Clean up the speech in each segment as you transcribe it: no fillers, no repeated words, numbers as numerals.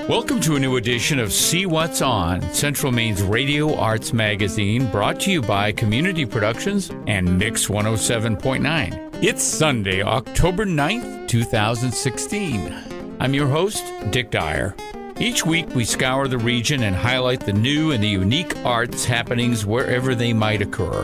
Welcome to a new edition of See What's On, Central Maine's radio arts magazine, brought to you by Community Productions and Mix 107.9. It's Sunday, October 9th, 2016. I'm your host, Dick Dyer. Each week we scour the region and highlight the new and the unique arts happenings wherever they might occur.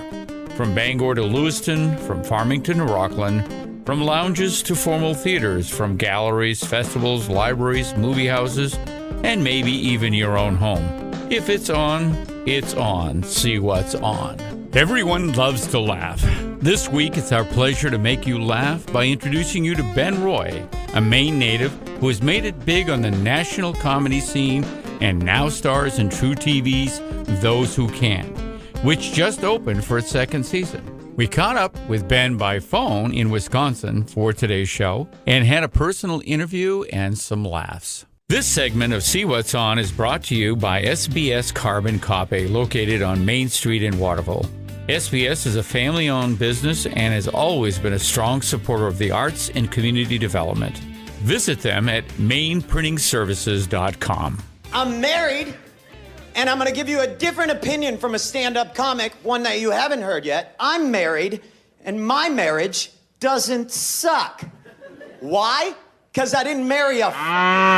From Bangor to Lewiston, from Farmington to Rockland, from lounges to formal theaters, from galleries, festivals, libraries, movie houses, and maybe even your own home. If it's on, it's on. See what's on. Everyone loves to laugh. This week, it's our pleasure to make you laugh by introducing you to Ben Roy, a Maine native who has made it big on the national comedy scene and now stars in Tru TV's Those Who Can, which just opened for its second season. We caught up with Ben by phone in Wisconsin for today's show and had a personal interview and some laughs. This segment of See What's On is brought to you by SBS Carbon Copy, located on Main Street in Waterville. SBS is a family-owned business and has always been a strong supporter of the arts and community development. Visit them at mainprintingservices.com. I'm married, and I'm going to give you a different opinion from a stand-up comic, one that you haven't heard yet. I'm married, and my marriage doesn't suck. Why? Because I didn't marry a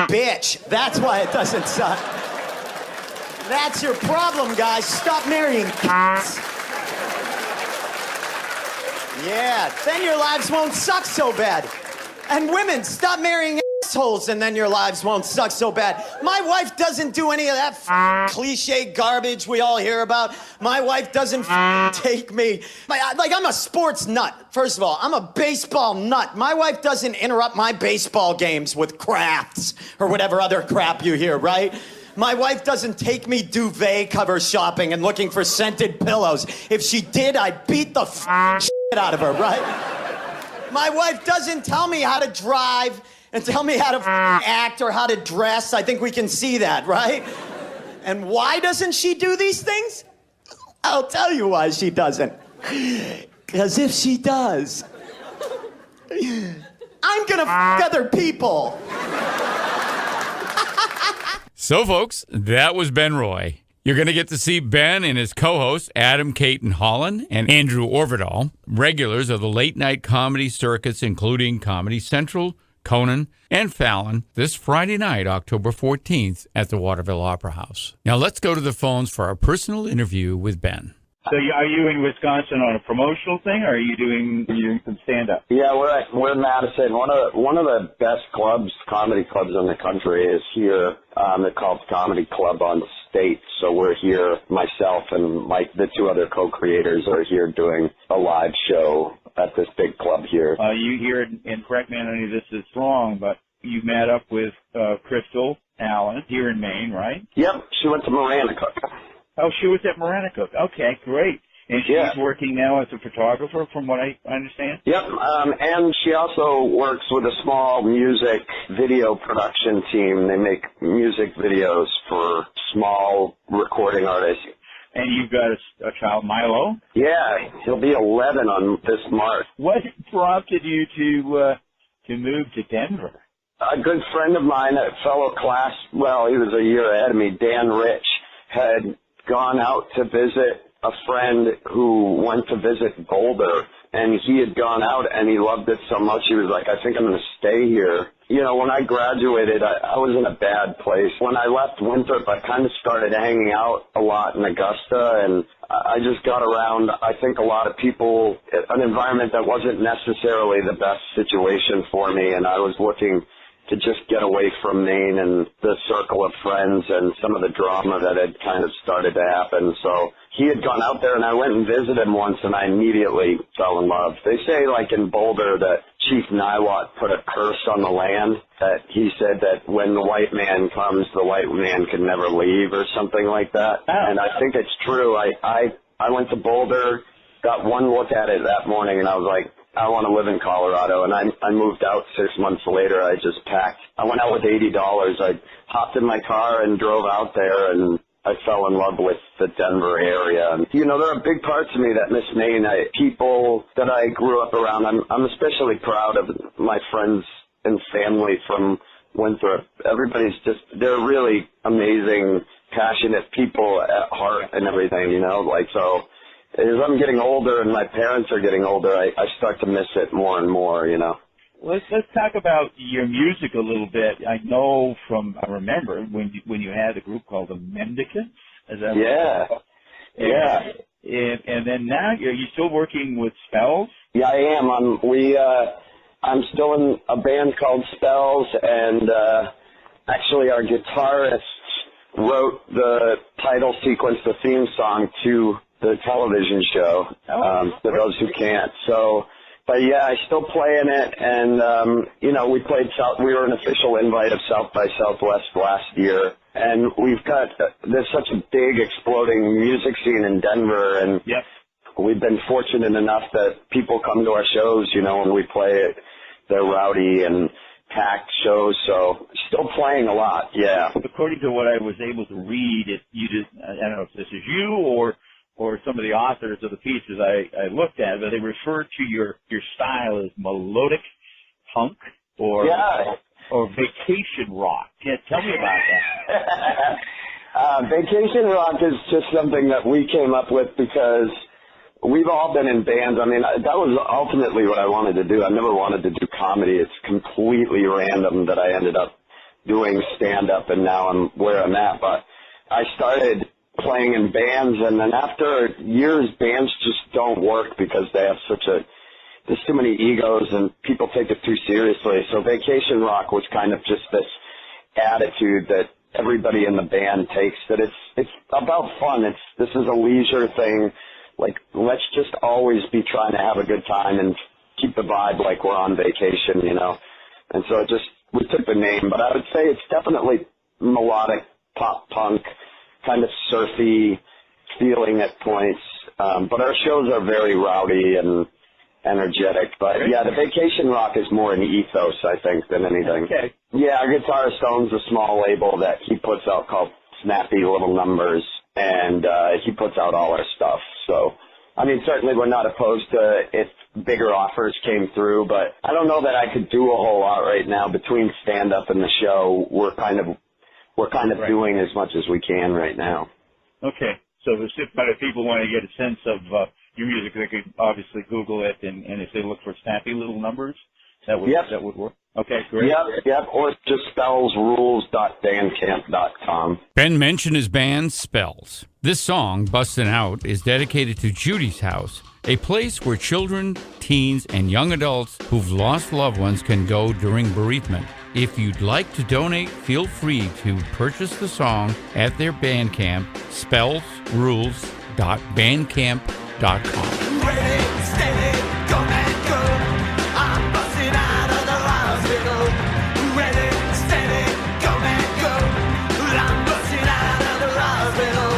bitch. That's why it doesn't suck. That's your problem, guys. Stop marrying cats. Yeah, then your lives won't suck so bad. And women, stop marrying assholes, and then your lives won't suck so bad. My wife doesn't do any of that cliche garbage we all hear about. My wife doesn't take me. Like, I'm a sports nut. First of all, I'm a baseball nut. My wife doesn't interrupt my baseball games with crafts or whatever other crap you hear, right? My wife doesn't take me duvet cover shopping and looking for scented pillows. If she did, I'd beat the shit out of her, right? My wife doesn't tell me how to drive and tell me how to act or how to dress. I think we can see that, right? And why doesn't she do these things? I'll tell you why she doesn't. Because if she does, I'm gonna other people. So, folks, that was Ben Roy. You're going to get to see Ben and his co-host, Adam Cayton-Holland and Andrew Orvidal, regulars of the late-night comedy circuits, including Comedy Central, Conan, and Fallon, this Friday night, October 14th, at the Waterville Opera House. Now, let's go to the phones for our personal interview with Ben. So are you in Wisconsin on a promotional thing, or are you doing some stand-up? Yeah, we're in Madison. One of the best comedy clubs in the country is here. They're called Comedy Club on State. So we're here, myself and the two other co-creators are here doing a live show at this big club here. You here, and correct me if this is wrong, but you met up with Crystal Allen here in Maine, right? Yep, she went to Maranacook. Oh, she was at Maranacook. Okay, great. And she's working now as a photographer, from what I understand? Yep, and she also works with a small music video production team. They make music videos for small recording artists. And you've got a child, Milo? Yeah, he'll be 11 on this March. What prompted you to move to Denver? A good friend of mine, a fellow class, well, he was a year ahead of me, Dan Rich, had gone out to visit a friend who went to visit Boulder, and he had gone out and he loved it so much he was like, I think I'm going to stay here. You know, when I graduated, I was in a bad place. When I left Winthrop, I kind of started hanging out a lot in Augusta, and I just got around, I think, a lot of people, an environment that wasn't necessarily the best situation for me, and I was looking to just get away from Maine and the circle of friends and some of the drama that had kind of started to happen. So he had gone out there, and I went and visited him once, and I immediately fell in love. They say, like in Boulder, that Chief Niwot put a curse on the land, that he said that when the white man comes, the white man can never leave or something like that. And I think it's true. I went to Boulder, got one look at it that morning, and I was like, I want to live in Colorado, and I moved out 6 months later. I just packed. I went out with $80. I hopped in my car and drove out there, and I fell in love with the Denver area. And, you know, there are big parts of me that miss Maine. People that I grew up around, I'm especially proud of my friends and family from Winthrop. Everybody's they're really amazing, passionate people at heart and everything, you know, like, so as I'm getting older and my parents are getting older, I start to miss it more and more, you know. Let's talk about your music a little bit. I remember when you had a group called the Mendicants. Is that Yeah. Yeah. And then now, are you still working with Spells? Yeah, I am. I'm still in a band called Spells, and actually our guitarist wrote the title sequence, the theme song to the television show, for those who can't. So, but yeah, I still play in it, and you know, we were an official invite of South by Southwest last year, and there's such a big exploding music scene in Denver, and yep. We've been fortunate enough that people come to our shows, you know, when we play it. They're rowdy and packed shows, so still playing a lot, yeah. According to what I was able to read, I don't know if this is you or some of the authors of the pieces I looked at, but they refer to your style as melodic punk or vacation rock. Yeah, tell me about that. Vacation rock is just something that we came up with because we've all been in bands. I mean, that was ultimately what I wanted to do. I never wanted to do comedy. It's completely random that I ended up doing stand-up, and now I'm where I'm at. But I started playing in bands, and then after years, bands just don't work because they have there's too many egos, and people take it too seriously. So vacation rock was kind of just this attitude that everybody in the band takes, that it's about fun. This is a leisure thing. Like, let's just always be trying to have a good time and keep the vibe like we're on vacation, you know. And so we took the name, but I would say it's definitely melodic pop punk, kind of surfy feeling at points. But our shows are very rowdy and energetic. But yeah, the vacation rock is more an ethos, I think, than anything. Okay. Yeah, our guitarist owns a small label that he puts out called Snappy Little Numbers, and he puts out all our stuff. So, I mean, certainly we're not opposed to if bigger offers came through, but I don't know that I could do a whole lot right now. Between stand-up and the show, we're kind of doing as much as we can right now. Okay. So if people want to get a sense of your music, they could obviously Google it, and if they look for Snappy Little Numbers, that would work. Okay, great. Yep, or just spellsrules.bandcamp.com. Ben mentioned his band, Spells. This song, Bustin' Out, is dedicated to Judy's House, a place where children, teens, and young adults who've lost loved ones can go during bereavement. If you'd like to donate, feel free to purchase the song at their Bandcamp, spellsrules.bandcamp.com. Ready, steady, go and go. I'm busting out of the hospital. Ready, steady, go and go. I'm busting out of the hospital.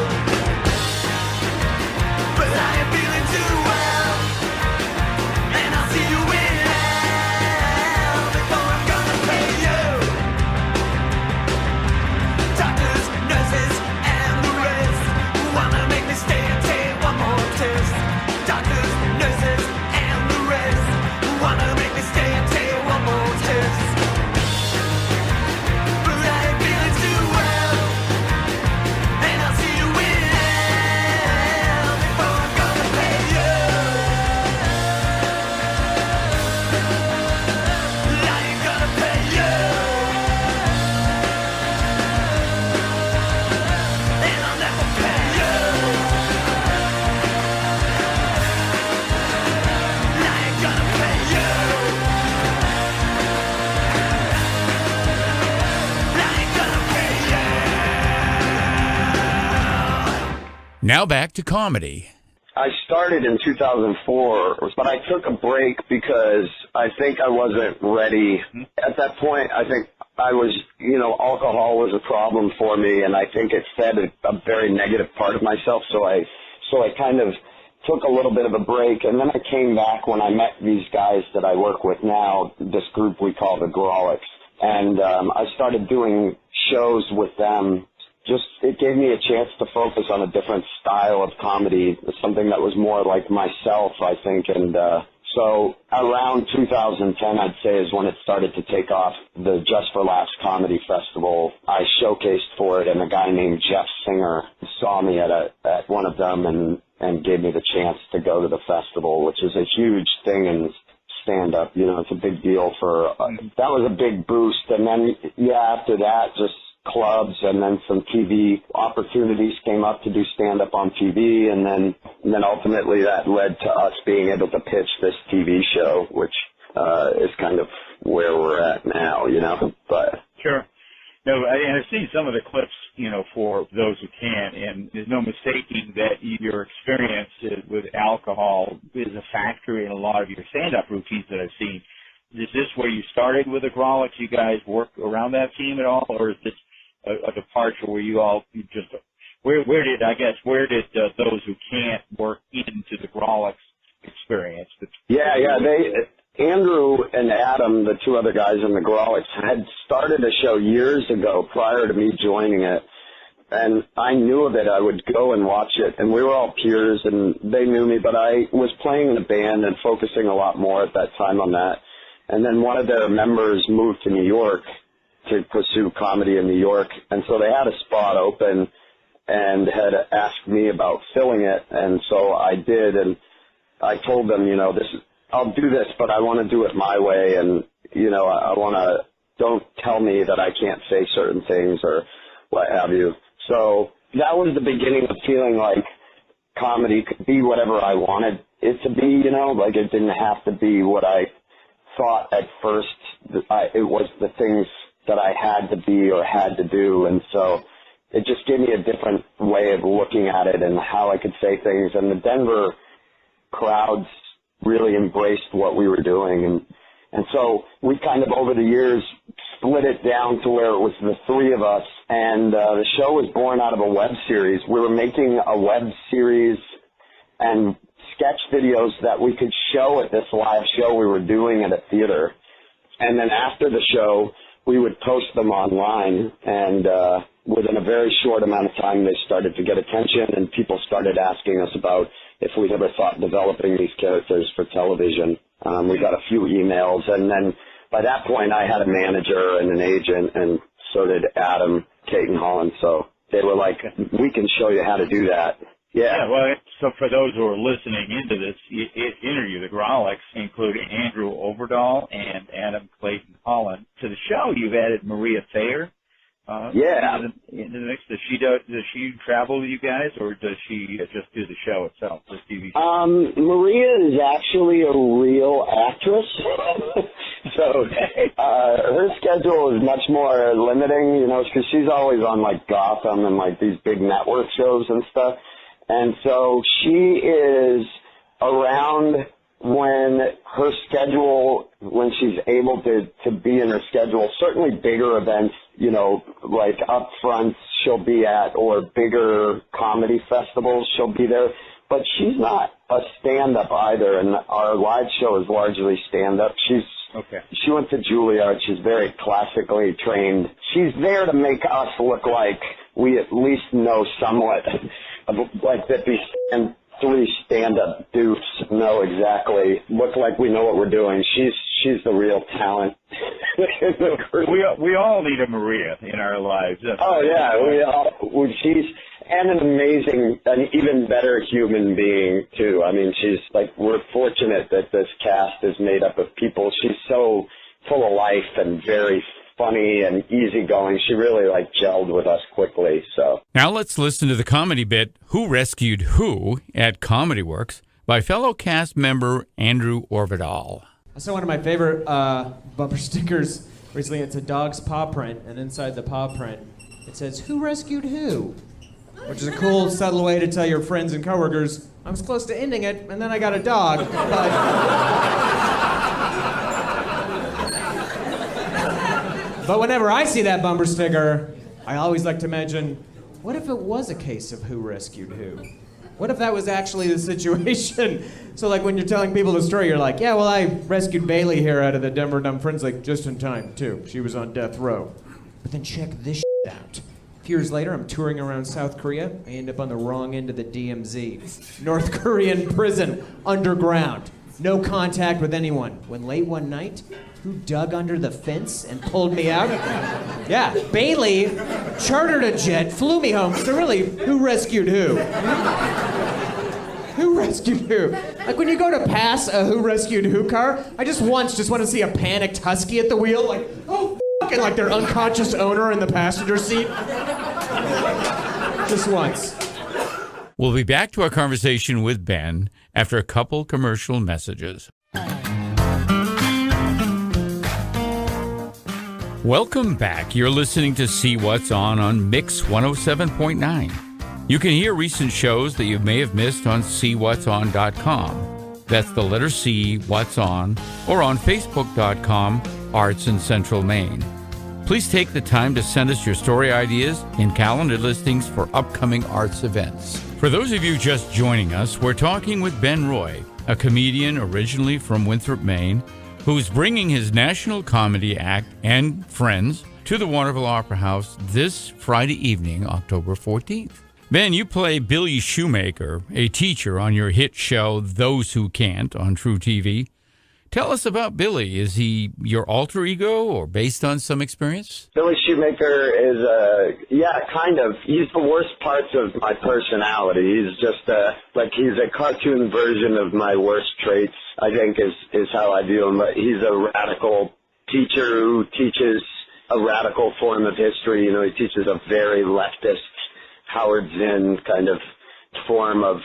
But I ain't feeling too well, and I'll see you in hell before I'm gonna pay you. Doctors, nurses, and the rest wanna make me stay and take one more test. Doctors, nurses, and the rest wanna make me stay and take one more test. But I ain't feeling too well, and I'll see you in hell before I'm gonna pay you. I ain't gonna pay you, and I'll never pay you. I ain't gonna pay you. I ain't gonna pay you. Now back to comedy. I started in 2004, but I took a break because I think I wasn't ready. At that point, I think I was, alcohol was a problem for me, and I think it fed a very negative part of myself, so I kind of took a little bit of a break, and then I came back when I met these guys that I work with now, this group we call the Grawlix, and I started doing shows with them. It gave me a chance to focus on a different style of comedy, something that was more like myself, I think, and So around 2010, I'd say, is when it started to take off. The Just for Laughs Comedy Festival, I showcased for it, and a guy named Jeff Singer saw me at one of them and gave me the chance to go to the festival, which is a huge thing in stand-up. You know, it's a big deal for, that was a big boost. And then, after that, just clubs, and then some TV opportunities came up to do stand-up on TV, and then ultimately that led to us being able to pitch this TV show, which is kind of where we're at now, you know. But Sure. No, I've seen some of the clips, you know, for those who can, and there's no mistaking that your experience with alcohol is a factor in a lot of your stand-up routines that I've seen. Is this where you started with the Grolics? You guys work around that team at all, or is this a departure where where did those who can't work into the Grolics experience? Andrew and Adam, the two other guys in the Grolics, had started a show years ago prior to me joining it, and I knew of it. I would go and watch it, and we were all peers, and they knew me, but I was playing in a band and focusing a lot more at that time on that. And then one of their members moved to New York to pursue comedy in New York, and so they had a spot open and had asked me about filling it, and so I did, and I told them, you know, I'll do this, but I want to do it my way, and, you know, don't tell me that I can't say certain things or what have you. So that was the beginning of feeling like comedy could be whatever I wanted it to be, you know, like it didn't have to be what I thought at first. It was the things that I had to be or had to do, and so it just gave me a different way of looking at it and how I could say things. And the Denver crowds really embraced what we were doing, and so we kind of over the years split it down to where it was the three of us, and the show was born out of a web series. We were making a web series and sketch videos that we could show at this live show we were doing at a theater, and then after the show we would post them online, and within a very short amount of time they started to get attention, and people started asking us about if we'd ever thought developing these characters for television. We got a few emails, and then by that point I had a manager and an agent, and so did Adam, Cayton-Holland, so they were like, we can show you how to do that. Yeah, well, so for those who are listening into this interview, the Grolics, including Andrew Overdahl and Adam Clayton-Holland. To the show, you've added Maria Thayer into the mix. Does she travel with you guys, or does she just do the show itself, the TV show? Maria is actually a real actress. So her schedule is much more limiting, you know, because she's always on, like, Gotham and, like, these big network shows and stuff. And so she is around when her schedule, when she's able to be in her schedule. Certainly bigger events, you know, like Upfronts she'll be at, or bigger comedy festivals she'll be there. But she's not a stand-up either, and our live show is largely stand-up. She went to Juilliard. She's very classically trained. She's there to make us look like we at least know somewhat, like that these three stand-up dudes know exactly, look like we know what we're doing. She's the real talent. We all need a Maria in our lives. Oh yeah, she's an amazing, an even better human being too. I mean, she's like, we're fortunate that this cast is made up of people. She's so full of life and very funny and easygoing. She really like gelled with us quickly. So now let's listen to the comedy bit "Who Rescued Who" at Comedy Works by fellow cast member Andrew Overdahl. I saw one of my favorite bumper stickers recently. It's a dog's paw print, and inside the paw print it says "Who rescued who?" which is a cool, subtle way to tell your friends and coworkers, I was close to ending it, and then I got a dog. But whenever I see that bumper sticker, I always like to imagine, what if it was a case of who rescued who? What if that was actually the situation? So like when you're telling people the story, you're like, yeah, well, I rescued Bailey here out of the Denver Dumb Friends, like just in time, too. She was on death row. But then check this out. A few years later, I'm touring around South Korea. I end up on the wrong end of the DMZ. North Korean prison, underground. No contact with anyone. When late one night, who dug under the fence and pulled me out? Yeah, Bailey chartered a jet, flew me home. So really, who rescued who? Who rescued who? Like when you go to pass a who rescued who car, I just want to see a panicked husky at the wheel, like, oh, f***, and like their unconscious owner in the passenger seat. Just once. We'll be back to our conversation with Ben after a couple commercial messages. Welcome back. You're listening to See What's On Mix 107.9. You can hear recent shows that you may have missed on SeeWhat'sOn.com. That's the letter C, What's On, or on Facebook.com, Arts in Central Maine. Please take the time to send us your story ideas and calendar listings for upcoming arts events. For those of you just joining us, we're talking with Ben Roy, a comedian originally from Winthrop, Maine, who's bringing his national comedy act and friends to the Waterville Opera House this Friday evening, October 14th. Ben, you play Billy Shoemaker, a teacher on your hit show Those Who Can't on Tru TV. Tell us about Billy. Is he your alter ego or based on some experience? Billy Shoemaker is, kind of. He's the worst parts of my personality. He's just, he's a cartoon version of my worst traits, I think is how I view him. But he's a radical teacher who teaches a radical form of history. You know, he teaches a very leftist, Howard Zinn kind of form of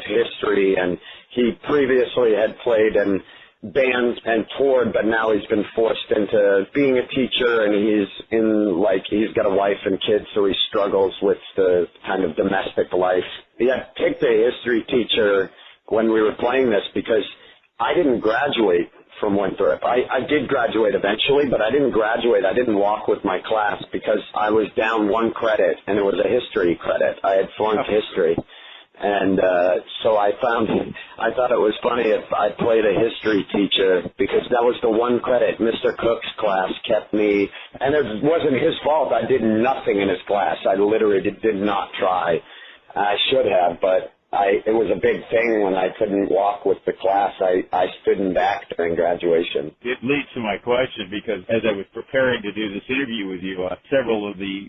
history. And he previously had played in bands and toured, but now he's been forced into being a teacher, and he's got a wife and kids, so he struggles with the kind of domestic life. He had picked a history teacher when we were playing this because I didn't graduate from Winthrop. I did graduate eventually, but I didn't graduate. I didn't walk with my class because I was down one credit, and it was a history credit. I had flunked history. And so I thought it was funny if I played a history teacher because that was the one credit. Mr. Cook's class kept me, and it wasn't his fault. I did nothing in his class. I literally did not try. I should have, but it was a big thing when I couldn't walk with the class. I stood in back during graduation. It leads to my question because as I was preparing to do this interview with you, several of the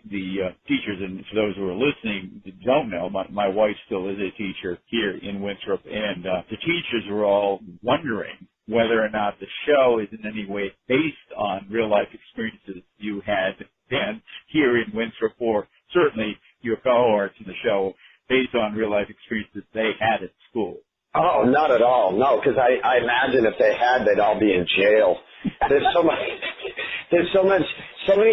teachers, and for those who are listening that don't know, my wife still is a teacher here in Winthrop, and the teachers were all wondering whether or not the show is in any way based on real-life experiences you had then here in Winthrop, or certainly your cohorts in the show, based on real-life experiences they had at school. Oh, not at all. No, because I imagine if they had, they'd all be in jail. There's so many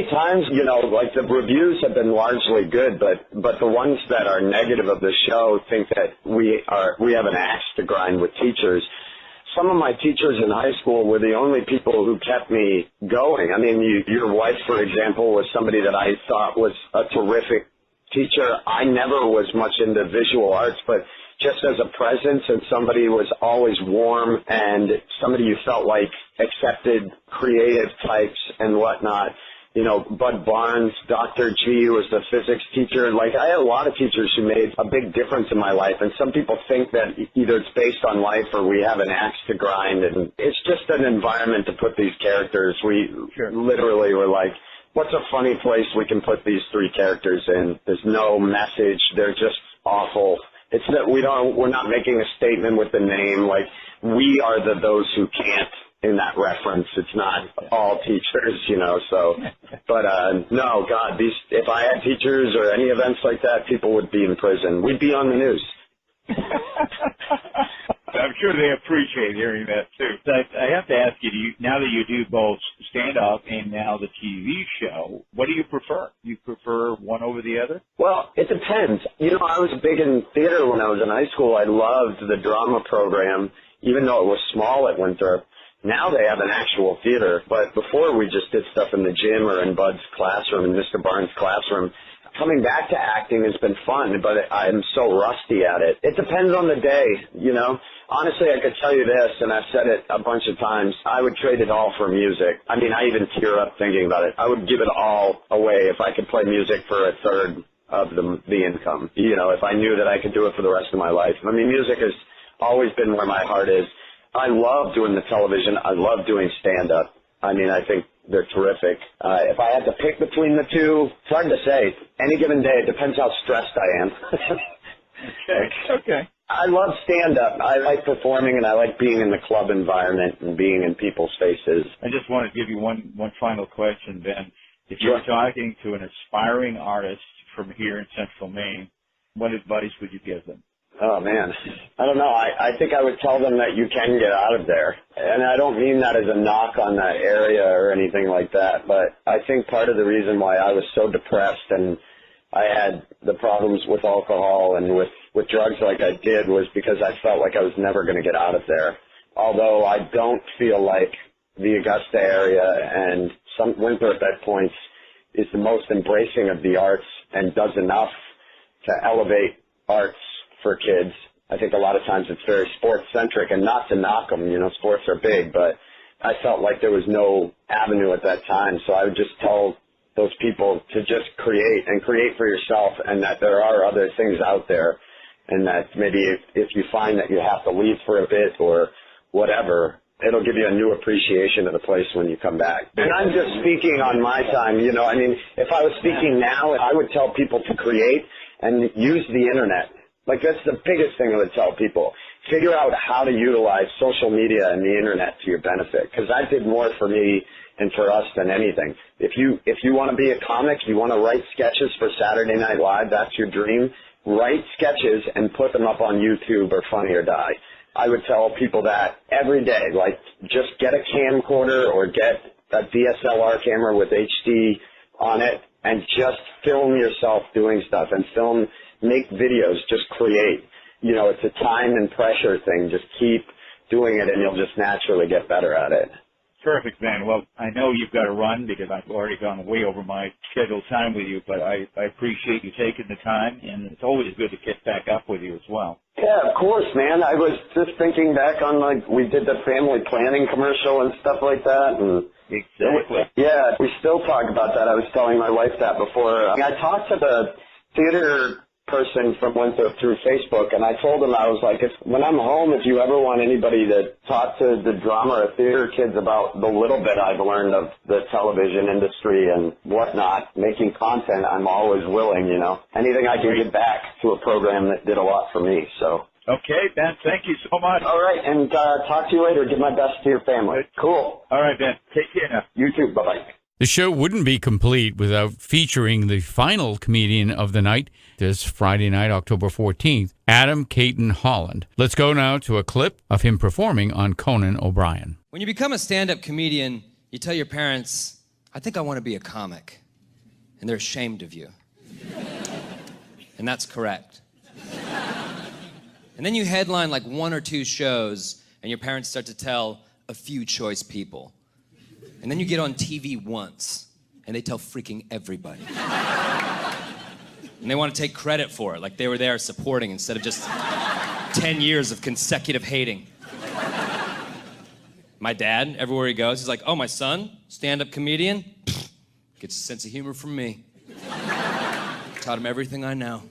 times, you know, like the reviews have been largely good, but the ones that are negative of the show think that we have an axe to grind with teachers. Some of my teachers in high school were the only people who kept me going. I mean, your wife, for example, was somebody that I thought was a terrific teacher. I never was much into visual arts, but just as a presence and somebody who was always warm and somebody you felt like accepted creative types and whatnot. You know, Bud Barnes, Dr. G was the physics teacher. Like, I had a lot of teachers who made a big difference in my life, and some people think that either it's based on life or we have an axe to grind, and it's just an environment to put these characters. We literally were like, what's a funny place we can put these three characters in? There's no message. They're just awful. It's that we're not making a statement with the name. Like, we are those who can't in that reference. It's not all teachers, you know, so. But, no, God, if I had teachers or any events like that, people would be in prison. We'd be on the news. I'm sure they appreciate hearing that, too. I have to ask you, now that you do both stand-up and now the TV show, what do you prefer? You prefer one over the other? Well, it depends. You know, I was big in theater when I was in high school. I loved the drama program, even though it was small at Winthrop. Now they have an actual theater, but before we just did stuff in the gym or in Bud's classroom, in Mr. Barnes' classroom. Coming back to acting has been fun, but I'm so rusty at it. It depends on the day, you know. Honestly, I could tell you this, and I've said it a bunch of times, I would trade it all for music. I mean, I even tear up thinking about it. I would give it all away if I could play music for a third of the income, you know, if I knew that I could do it for the rest of my life. I mean, music has always been where my heart is. I love doing the television. I love doing stand-up. I mean, I think they're terrific. If I had to pick between the two, it's hard to say. Any given day, it depends how stressed I am. Okay. I love stand-up. I like performing, and I like being in the club environment and being in people's faces. I just want to give you one final question, Ben. If you were talking to an aspiring artist from here in Central Maine, what advice would you give them? Oh, man. I don't know. I think I would tell them that you can get out of there. And I don't mean that as a knock on that area or anything like that, but I think part of the reason why I was so depressed and I had the problems with alcohol and with drugs like I did was because I felt like I was never going to get out of there. Although I don't feel like the Augusta area and Winthrop at points is the most embracing of the arts and does enough to elevate arts for kids. I think a lot of times it's very sports-centric, and not to knock them, you know, sports are big, but I felt like there was no avenue at that time, so I would just tell those people to just create and create for yourself, and that there are other things out there, and that maybe if you find that you have to leave for a bit or whatever, it'll give you a new appreciation of the place when you come back. And I'm just speaking on my time, you know, I mean, if I was speaking now, I would tell people to create and use the internet. Like, that's the biggest thing I would tell people. Figure out how to utilize social media and the internet to your benefit, because that did more for me and for us than anything. If you want to be a comic, you want to write sketches for Saturday Night Live, that's your dream, write sketches and put them up on YouTube or Funny or Die. I would tell people that every day, like, just get a camcorder or get a DSLR camera with HD on it and just film yourself doing stuff and make videos, just create. You know, it's a time and pressure thing. Just keep doing it and you'll just naturally get better at it. Perfect, man. Well, I know you've got to run because I've already gone way over my scheduled time with you, but I appreciate you taking the time, and it's always good to get back up with you as well. Yeah, of course, man. I was just thinking back on, like, we did the family planning commercial and stuff like that. And exactly. Yeah, we still talk about that. I was telling my wife that before. I talked to the theater person from Winthrop through Facebook, and I told him, I was like, when I'm home, if you ever want anybody to talk to the drama or theater kids about the little bit I've learned of the television industry and whatnot, making content, I'm always willing, you know. Anything I can give back to a program that did a lot for me, so. Okay, Ben, thank you so much. All right, and talk to you later. Give my best to your family. Cool. All right, Ben. Take care now. You too. Bye-bye. The show wouldn't be complete without featuring the final comedian of the night this Friday night, October 14th, Adam Cayton-Holland. Let's go now to a clip of him performing on Conan O'Brien. When you become a stand-up comedian, you tell your parents, I think I want to be a comic. And they're ashamed of you. And that's correct. And then you headline like 1 or 2 shows, and your parents start to tell a few choice people. And then you get on TV once, and they tell freaking everybody. And they want to take credit for it, like they were there supporting instead of just 10 years of consecutive hating. My dad, everywhere he goes, he's like, oh, my son, stand-up comedian, gets a sense of humor from me. Taught him everything I know.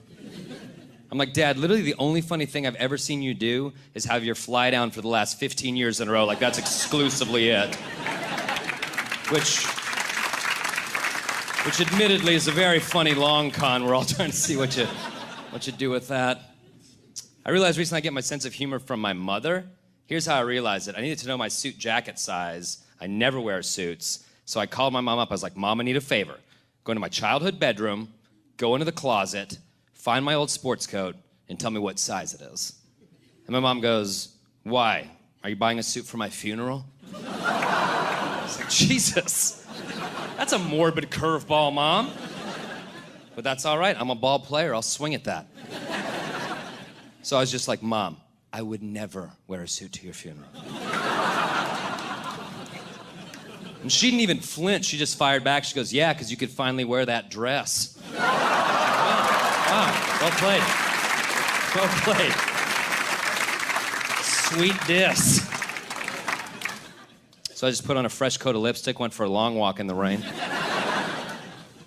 I'm like, Dad, literally the only funny thing I've ever seen you do is have your fly down for the last 15 years in a row. Like, that's exclusively it. Which admittedly is a very funny long con. We're all trying to see what you do with that. I realized recently I get my sense of humor from my mother. Here's how I realized it. I needed to know my suit jacket size. I never wear suits. So I called my mom up. I was like, Mom, I need a favor. Go into my childhood bedroom, go into the closet, find my old sports coat, and tell me what size it is. And my mom goes, why? Are you buying a suit for my funeral? I was like, Jesus, that's a morbid curveball, Mom. But that's all right. I'm a ball player. I'll swing at that. So I was just like, Mom, I would never wear a suit to your funeral. And she didn't even flinch. She just fired back. She goes, yeah, because you could finally wear that dress. Wow, well played. Well played. Sweet diss. So I just put on a fresh coat of lipstick, went for a long walk in the rain.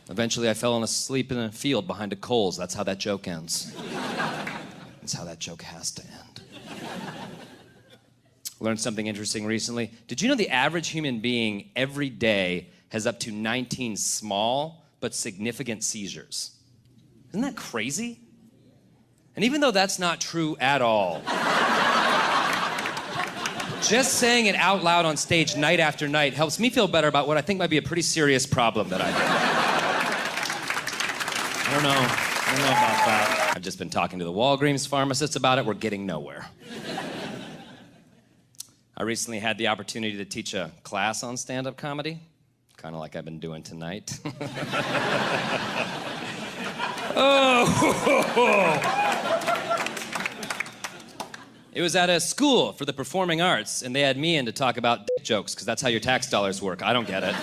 Eventually I fell asleep in a field behind a Kohl's. That's how that joke ends. That's how that joke has to end. Learned something interesting recently. Did you know the average human being every day has up to 19 small but significant seizures? Isn't that crazy? And even though that's not true at all, just saying it out loud on stage night after night helps me feel better about what I think might be a pretty serious problem that I have. I don't know about that. I've just been talking to the Walgreens pharmacist about it. We're getting nowhere. I recently had the opportunity to teach a class on stand-up comedy, kind of like I've been doing tonight. It was at a school for the performing arts, and they had me in to talk about dick jokes, because that's how your tax dollars work. I don't get it.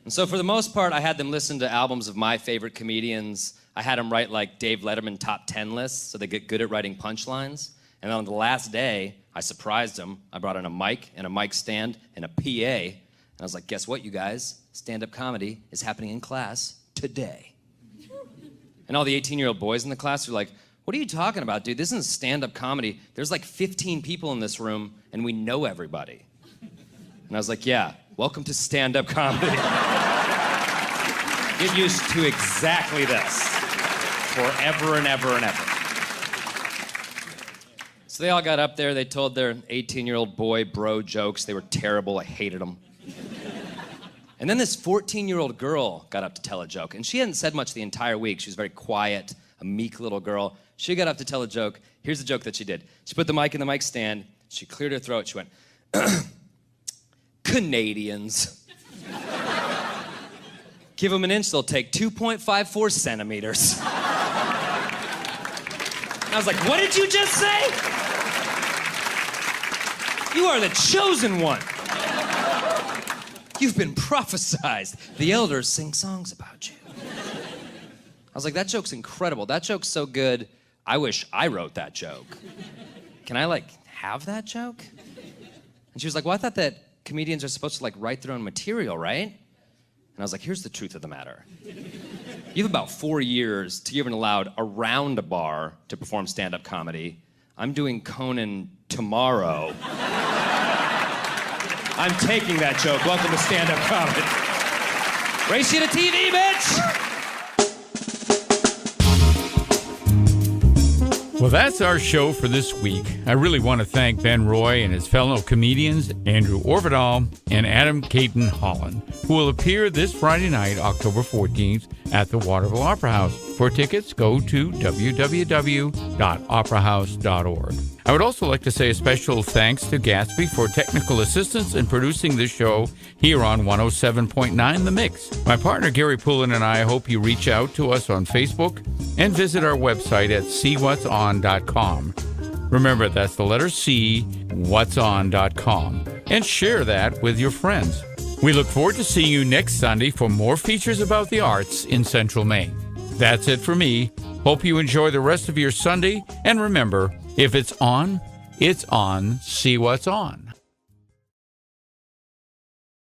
And so for the most part, I had them listen to albums of my favorite comedians. I had them write like Dave Letterman top 10 lists, so they get good at writing punchlines. And on the last day, I surprised them. I brought in a mic and a mic stand and a PA. And I was like, guess what, you guys? Stand-up comedy is happening in class today. And all the 18-year-old boys in the class were like, what are you talking about, dude? This isn't stand-up comedy. There's like 15 people in this room, and we know everybody. And I was like, yeah, welcome to stand-up comedy. Get used to exactly this forever and ever and ever. So they all got up there. They told their 18-year-old boy bro jokes. They were terrible. I hated them. And then this 14-year-old girl got up to tell a joke. And she hadn't said much the entire week. She was very quiet, a meek little girl. She got up to tell a joke. Here's the joke that she did. She put the mic in the mic stand. She cleared her throat. She went, Canadians. Give them an inch, they'll take 2.54 centimeters. I was like, what did you just say? You are the chosen one. You've been prophesized. The elders sing songs about you. I was like, that joke's incredible. That joke's so good, I wish I wrote that joke. Can I, have that joke? And she was like, well, I thought that comedians are supposed to, write their own material, right? And I was like, here's the truth of the matter. You have about 4 years till you're even allowed around a bar to perform stand-up comedy. I'm doing Conan tomorrow. I'm taking that joke. Welcome to stand-up comedy. Race you to TV, bitch! Well, that's our show for this week. I really want to thank Ben Roy and his fellow comedians, Andrew Orvidal and Adam Cayton-Holland, who will appear this Friday night, October 14th, at the Waterville Opera House. For tickets, go to www.operahouse.org. I would also like to say a special thanks to Gatsby for technical assistance in producing this show here on 107.9 The Mix. My partner Gary Pullen and I hope you reach out to us on Facebook and visit our website at seewhatson.com. Remember, that's the letter C, whatson.com. And share that with your friends. We look forward to seeing you next Sunday for more features about the arts in Central Maine. That's it for me. Hope you enjoy the rest of your Sunday. And remember, if it's on, see what's on.